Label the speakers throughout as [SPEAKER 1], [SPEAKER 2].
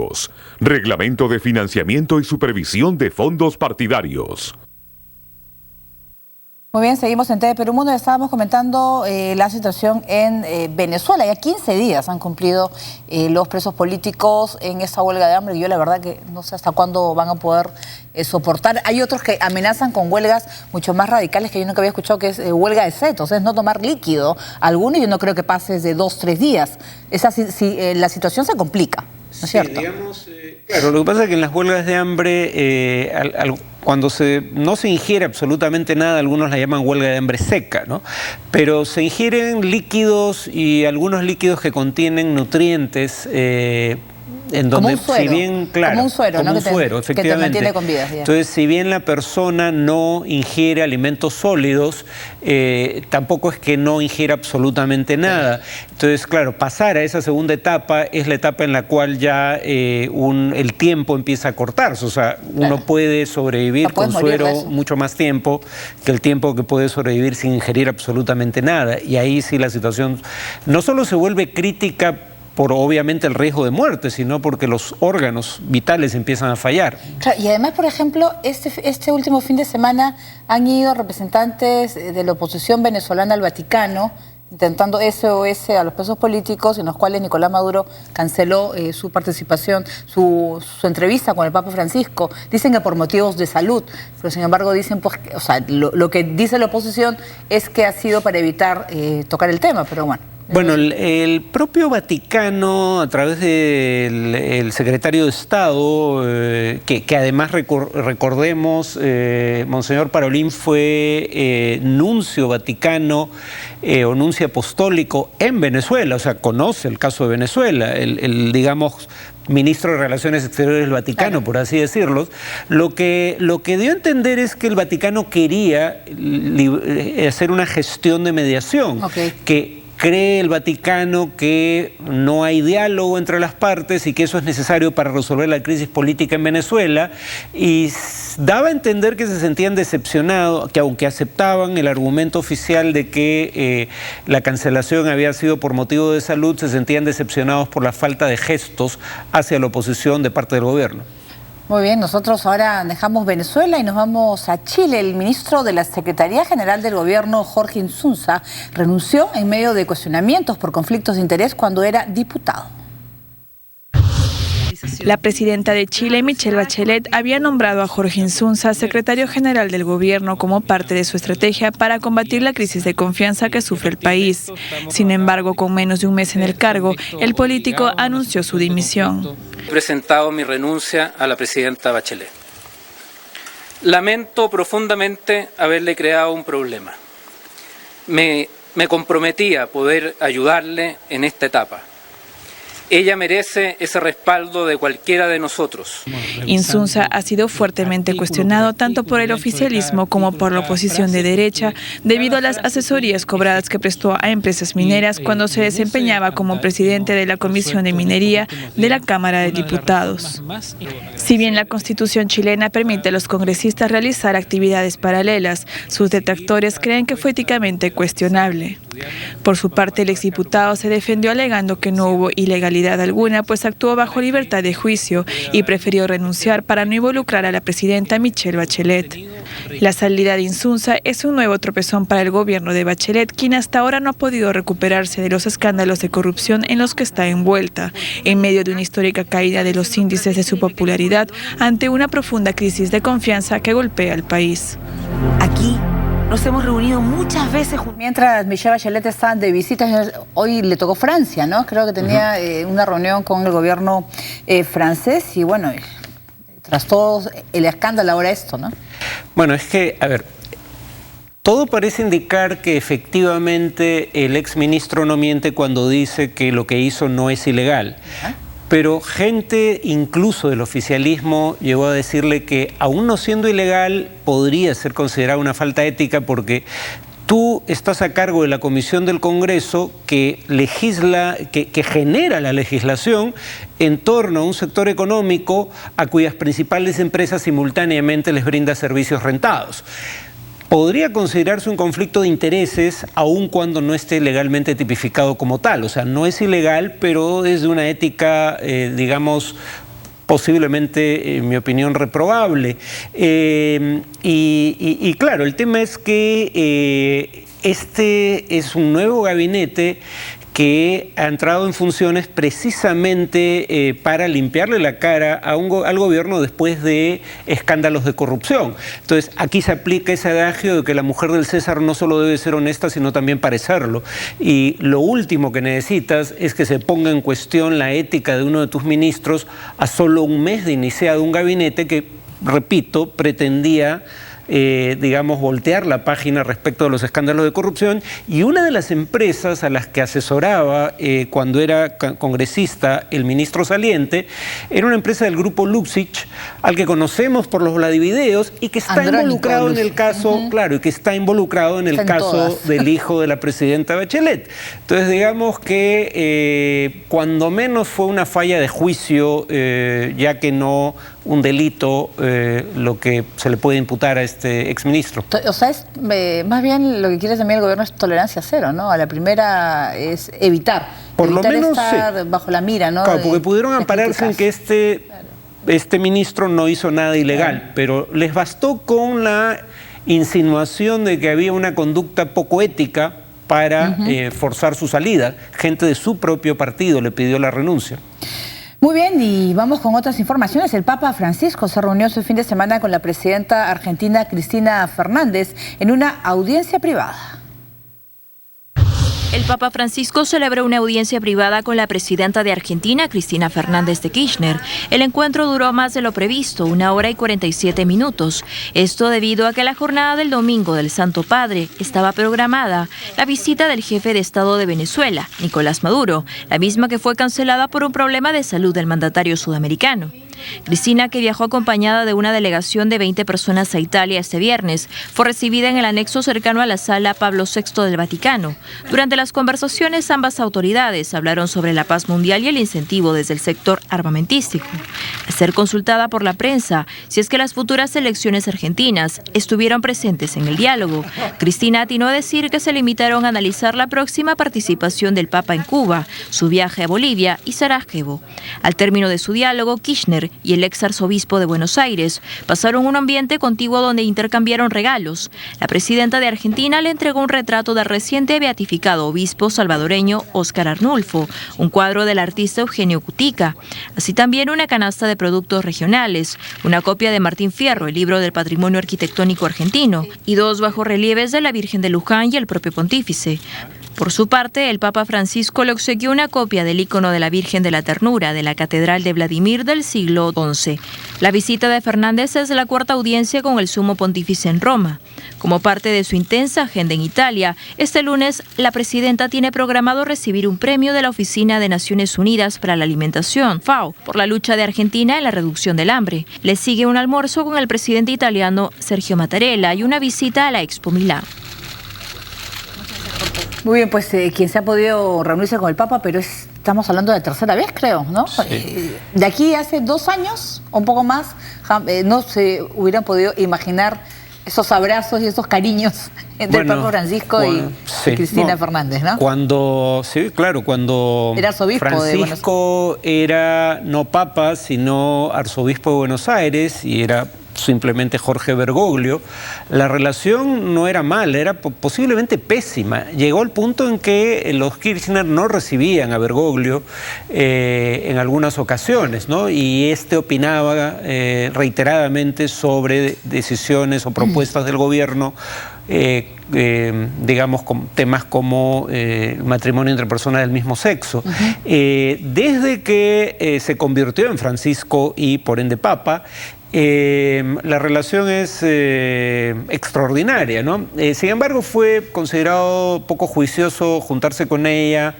[SPEAKER 1] Partidos. Reglamento de financiamiento y supervisión de fondos partidarios.
[SPEAKER 2] Muy bien, seguimos en TV Perú Mundo. Estábamos comentando la situación en Venezuela. Ya 15 días han cumplido los presos políticos en esa huelga de hambre. Y yo la verdad que no sé hasta cuándo van a poder soportar. Hay otros que amenazan con huelgas mucho más radicales que yo nunca había escuchado, que es huelga de sed, o sea, es no tomar líquido. Algunos yo no creo que pase de 2-3 días. La situación se complica, ¿no es cierto?
[SPEAKER 3] Digamos, claro, lo que pasa es que en las huelgas de hambre, cuando no se ingiere absolutamente nada, algunos la llaman huelga de hambre seca, ¿no? Pero se ingieren líquidos y algunos líquidos que contienen nutrientes, en donde,
[SPEAKER 2] como un suero,
[SPEAKER 3] si bien, claro,
[SPEAKER 2] como un suero,
[SPEAKER 3] como
[SPEAKER 2] ¿no?
[SPEAKER 3] un suero, efectivamente.
[SPEAKER 2] Que te mantiene con vida.
[SPEAKER 3] Entonces, si bien la persona no ingiere alimentos sólidos, tampoco es que no ingiera absolutamente nada. Entonces, claro, pasar a esa segunda etapa es la etapa en la cual ya el tiempo empieza a cortarse. O sea, uno puede sobrevivir con suero mucho más tiempo que el tiempo que puede sobrevivir sin ingerir absolutamente nada. Y ahí sí la situación no solo se vuelve crítica por obviamente el riesgo de muerte, sino porque los órganos vitales empiezan a fallar.
[SPEAKER 2] Claro, y además, por ejemplo, este último fin de semana han ido representantes de la oposición venezolana al Vaticano intentando SOS a los presos políticos, en los cuales Nicolás Maduro canceló su participación, su entrevista con el Papa Francisco. Dicen que por motivos de salud, pero sin embargo dicen, pues, o sea, lo que dice la oposición es que ha sido para evitar tocar el tema, pero bueno.
[SPEAKER 3] Bueno, el propio Vaticano, a través del secretario de Estado, que además recordemos, Monseñor Parolín fue nuncio vaticano o nuncio apostólico en Venezuela, o sea, conoce el caso de Venezuela, digamos, ministro de Relaciones Exteriores del Vaticano, claro, por así decirlo. Lo que dio a entender es que el Vaticano quería hacer una gestión de mediación, que cree el Vaticano que no hay diálogo entre las partes y que eso es necesario para resolver la crisis política en Venezuela, y daba a entender que se sentían decepcionados, que aunque aceptaban el argumento oficial de que la cancelación había sido por motivo de salud, se sentían decepcionados por la falta de gestos hacia la oposición de parte del gobierno.
[SPEAKER 2] Muy bien, nosotros ahora dejamos Venezuela y nos vamos a Chile. El ministro de la Secretaría General del Gobierno, Jorge Insunza, renunció en medio de cuestionamientos por conflictos de interés cuando era diputado.
[SPEAKER 4] La presidenta de Chile, Michelle Bachelet, había nombrado a Jorge Insunza secretario general del gobierno como parte de su estrategia para combatir la crisis de confianza que sufre el país. Sin embargo, con menos de un mes en el cargo, el político anunció su dimisión.
[SPEAKER 5] He presentado mi renuncia a la presidenta Bachelet. Lamento profundamente haberle creado un problema. Me comprometí a poder ayudarle en esta etapa. Ella merece ese respaldo de cualquiera de nosotros.
[SPEAKER 4] Insunza ha sido fuertemente cuestionado tanto por el oficialismo como por la oposición de derecha debido a las asesorías cobradas que prestó a empresas mineras cuando se desempeñaba como presidente de la Comisión de Minería de la Cámara de Diputados. Si bien la Constitución chilena permite a los congresistas realizar actividades paralelas, sus detractores creen que fue éticamente cuestionable. Por su parte, el exdiputado se defendió alegando que no hubo ilegalidad alguna, pues actuó bajo libertad de juicio y prefirió renunciar para no involucrar a la presidenta Michelle Bachelet. La salida de Insunza es un nuevo tropezón para el gobierno de Bachelet, quien hasta ahora no ha podido recuperarse de los escándalos de corrupción en los que está envuelta, en medio de una histórica caída de los índices de su popularidad ante una profunda crisis de confianza que golpea al país.
[SPEAKER 2] Aquí nos hemos reunido muchas veces. Mientras Michelle Bachelet está de visitas, hoy le tocó Francia, ¿no? Creo que tenía una reunión con el gobierno francés y bueno, tras todo el escándalo ahora esto, ¿no?
[SPEAKER 3] Bueno, es que, a ver, todo parece indicar que efectivamente el exministro no miente cuando dice que lo que hizo no es ilegal. Pero gente incluso del oficialismo llegó a decirle que aún no siendo ilegal podría ser considerada una falta ética porque tú estás a cargo de la comisión del Congreso que legisla, que genera la legislación en torno a un sector económico a cuyas principales empresas simultáneamente les brinda servicios rentados. Podría considerarse un conflicto de intereses aun cuando no esté legalmente tipificado como tal. O sea, no es ilegal, pero es de una ética, digamos, posiblemente, en mi opinión, reprobable. Y claro, el tema es que este es un nuevo gabinete que ha entrado en funciones precisamente para limpiarle la cara al gobierno después de escándalos de corrupción. Entonces, aquí se aplica ese adagio de que la mujer del César no solo debe ser honesta, sino también parecerlo. Y lo último que necesitas es que se ponga en cuestión la ética de uno de tus ministros a solo un mes de iniciado un gabinete que, repito, pretendía digamos, voltear la página respecto de los escándalos de corrupción, y una de las empresas a las que asesoraba cuando era congresista el ministro saliente era una empresa del grupo Luxich, al que conocemos por los Vladivideos y que está involucrado en el caso, claro, y que está involucrado en el caso del hijo de la presidenta Bachelet. Entonces, digamos que cuando menos fue una falla de juicio, ya que no un delito lo que se le puede imputar a este exministro.
[SPEAKER 2] O sea, es, más bien lo que quiere también el gobierno es tolerancia cero, ¿no? A la primera es evitar.
[SPEAKER 3] Por lo menos
[SPEAKER 2] estar bajo la mira, ¿no?
[SPEAKER 3] Claro, porque pudieron ampararse en que este ministro no hizo nada ilegal, pero les bastó con la insinuación de que había una conducta poco ética para forzar su salida. Gente de su propio partido le pidió la renuncia.
[SPEAKER 2] Muy bien, y vamos con otras informaciones. El Papa Francisco se reunió este fin de semana con la presidenta argentina Cristina Fernández en una audiencia privada.
[SPEAKER 6] El Papa Francisco celebró una audiencia privada con la presidenta de Argentina, Cristina Fernández de Kirchner. El encuentro duró más de lo previsto, 1 hora y 47 minutos. Esto debido a que la jornada del domingo del Santo Padre estaba programada la visita del jefe de Estado de Venezuela, Nicolás Maduro, la misma que fue cancelada por un problema de salud del mandatario sudamericano. Cristina, que viajó acompañada de una delegación de 20 personas a Italia este viernes, fue recibida en el anexo cercano a la Sala Pablo VI del Vaticano. Durante las conversaciones, ambas autoridades hablaron sobre la paz mundial y el incentivo desde el sector armamentístico. Al ser consultada por la prensa si es que las futuras elecciones argentinas estuvieron presentes en el diálogo, Cristina atinó a decir que se limitaron a analizar la próxima participación del Papa en Cuba, su viaje a Bolivia y Sarajevo. Al término de su diálogo, Kirchner y el ex arzobispo de Buenos Aires pasaron un ambiente contiguo donde intercambiaron regalos. La presidenta de Argentina le entregó un retrato del reciente beatificado obispo salvadoreño Óscar Arnulfo, un cuadro del artista Eugenio Cutica, así también una canasta de productos regionales, una copia de Martín Fierro, el libro del patrimonio arquitectónico argentino, y 2 bajorrelieves de la Virgen de Luján y el propio pontífice. Por su parte, el Papa Francisco le obsequió una copia del ícono de la Virgen de la Ternura de la Catedral de Vladimir del siglo XI. La visita de Fernández es la 4ª audiencia con el Sumo Pontífice en Roma. Como parte de su intensa agenda en Italia, este lunes la presidenta tiene programado recibir un premio de la Oficina de Naciones Unidas para la Alimentación, FAO, por la lucha de Argentina en la reducción del hambre. Le sigue un almuerzo con el presidente italiano Sergio Mattarella y una visita a la Expo Milán.
[SPEAKER 2] Muy bien, pues quien se ha podido reunirse con el Papa, pero estamos hablando de tercera vez, creo, ¿no? Sí. De aquí hace 2 años, un poco más, no se hubieran podido imaginar esos abrazos y esos cariños entre el Papa Francisco y Cristina Fernández, ¿no?
[SPEAKER 3] Cuando
[SPEAKER 2] era arzobispo
[SPEAKER 3] Francisco era no Papa, sino arzobispo de Buenos Aires, y era simplemente Jorge Bergoglio, la relación no era mala, era posiblemente pésima. Llegó al punto en que los Kirchner no recibían a Bergoglio en algunas ocasiones, ¿no? Y opinaba reiteradamente sobre decisiones o propuestas del gobierno, digamos, con temas como matrimonio entre personas del mismo sexo. Desde que se convirtió en Francisco y por ende Papa, la relación es extraordinaria, ¿no? Sin embargo, fue considerado poco juicioso juntarse con ella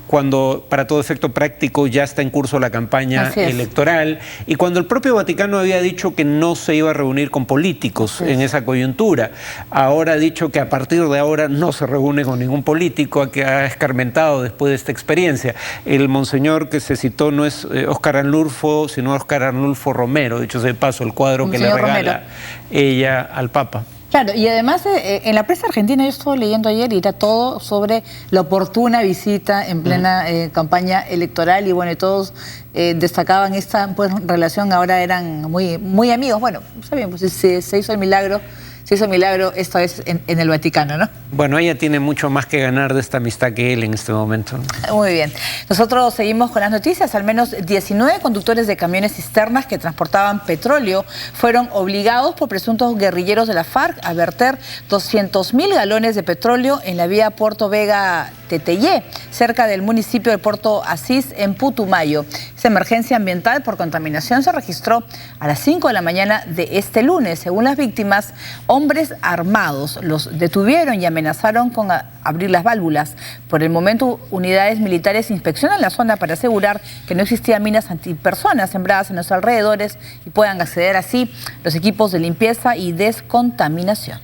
[SPEAKER 3] cuando, para todo efecto práctico, ya está en curso la campaña electoral, y cuando el propio Vaticano había dicho que no se iba a reunir con políticos en esa coyuntura. Ahora ha dicho que a partir de ahora no se reúne con ningún político, que ha escarmentado después de esta experiencia. El monseñor que se citó no es Óscar Arnulfo, sino Óscar Arnulfo Romero, dicho sea de paso, el cuadro que le regala ella al Papa.
[SPEAKER 2] Claro, y además en la prensa argentina yo estuve leyendo ayer y era todo sobre la oportuna visita en plena campaña electoral y bueno, y todos destacaban esta pues, relación, ahora eran muy amigos. Bueno, está bien, pues se hizo el milagro. Se hizo milagro esta vez en el Vaticano, ¿no?
[SPEAKER 3] Bueno, ella tiene mucho más que ganar de esta amistad que él en este momento.
[SPEAKER 2] Muy bien. Nosotros seguimos con las noticias. Al menos 19 conductores de camiones cisternas que transportaban petróleo fueron obligados por presuntos guerrilleros de la FARC a verter 200.000 galones de petróleo en la vía Puerto Vega-Teteyé, cerca del municipio de Puerto Asís, en Putumayo. Esta emergencia ambiental por contaminación se registró a las 5 de la mañana de este lunes. Según las víctimas, hombres armados los detuvieron y amenazaron con abrir las válvulas. Por el momento, unidades militares inspeccionan la zona para asegurar que no existían minas antipersonas sembradas en los alrededores y puedan acceder así los equipos de limpieza y descontaminación.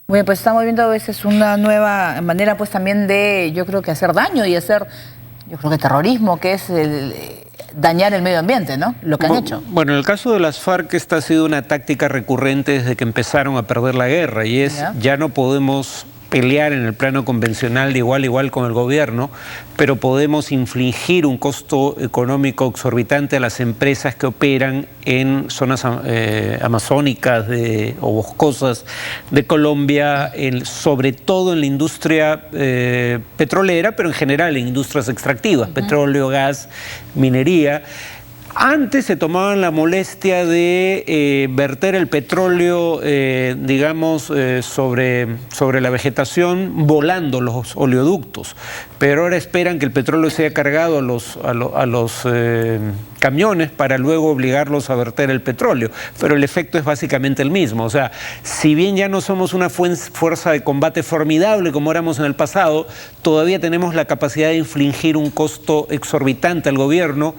[SPEAKER 2] Muy bien, pues estamos viendo a veces una nueva manera pues también de, yo creo que hacer daño y hacer, yo creo que terrorismo, que es dañar el medio ambiente, ¿no? Lo que han hecho.
[SPEAKER 3] Bueno, en el caso de las FARC esta ha sido una táctica recurrente desde que empezaron a perder la guerra y es, ya no podemos pelear en el plano convencional de igual a igual con el gobierno, pero podemos infligir un costo económico exorbitante a las empresas que operan en zonas amazónicas o boscosas de Colombia, sobre todo en la industria petrolera, pero en general en industrias extractivas, petróleo, gas, minería. Antes se tomaban la molestia de verter el petróleo, digamos, sobre la vegetación volando los oleoductos, pero ahora esperan que el petróleo sea cargado a los camiones para luego obligarlos a verter el petróleo, pero el efecto es básicamente el mismo. O sea, si bien ya no somos una fuerza de combate formidable como éramos en el pasado, todavía tenemos la capacidad de infligir un costo exorbitante al gobierno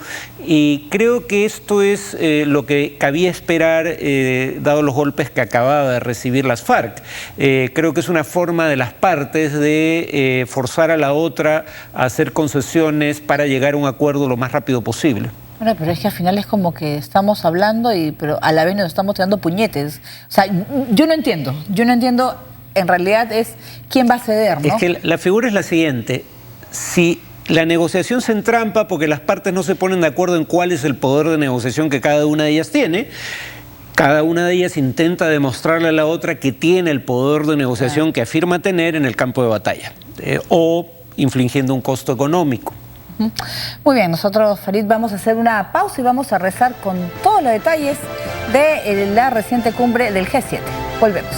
[SPEAKER 3] y creo que esto es lo que cabía esperar dado los golpes que acababa de recibir las FARC. Creo que es una forma de las partes de forzar a la otra a hacer concesiones para llegar a un acuerdo lo más rápido posible.
[SPEAKER 2] Bueno, pero es que al final es como que estamos hablando, pero a la vez nos estamos tirando puñetes. O sea, yo no entiendo en realidad es quién va a ceder, ¿no?
[SPEAKER 3] Es que la figura es la siguiente, si la negociación se entrampa porque las partes no se ponen de acuerdo en cuál es el poder de negociación que cada una de ellas tiene, cada una de ellas intenta demostrarle a la otra que tiene el poder de negociación que afirma tener en el campo de batalla, o infligiendo un costo económico.
[SPEAKER 2] Muy bien, nosotros, Farid, vamos a hacer una pausa y vamos a rezar con todos los detalles de la reciente cumbre del G7. Volvemos.